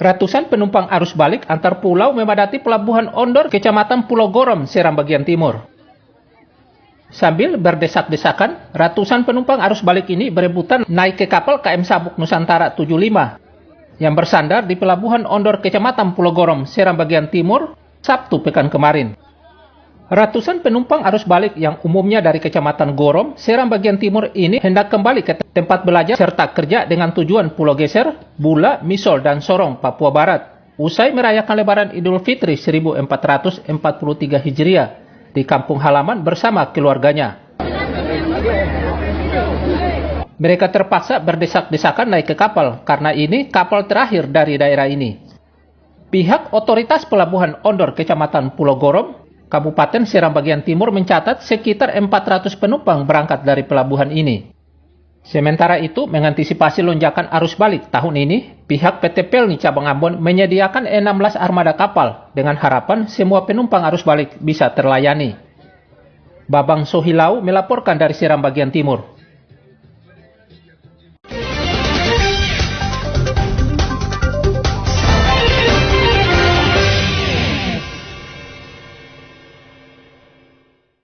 Ratusan penumpang arus balik antar pulau memadati Pelabuhan Ondor, Kecamatan Pulau Gorom, Seram bagian timur. Sambil berdesak-desakan, ratusan penumpang arus balik ini berebutan naik ke kapal KM Sabuk Nusantara 75 yang bersandar di Pelabuhan Ondor, Kecamatan Pulau Gorom, Seram bagian timur, Sabtu pekan kemarin. Ratusan penumpang arus balik yang umumnya dari Kecamatan Gorom, Seram bagian timur ini hendak kembali ke tempat belajar serta kerja dengan tujuan Pulau Geser, Bula, Misol, dan Sorong, Papua Barat, usai merayakan Lebaran Idul Fitri 1443 Hijriah di kampung halaman bersama keluarganya. Mereka terpaksa berdesak-desakan naik ke kapal, karena ini kapal terakhir dari daerah ini. Pihak otoritas Pelabuhan Ondor, Kecamatan Pulau Gorom, Kabupaten Seram bagian timur mencatat sekitar 400 penumpang berangkat dari pelabuhan ini. Sementara itu, mengantisipasi lonjakan arus balik tahun ini, pihak PT Pelni Cabang Ambon menyediakan 16 armada kapal dengan harapan semua penumpang arus balik bisa terlayani. Babang Sohilau melaporkan dari Seram bagian timur.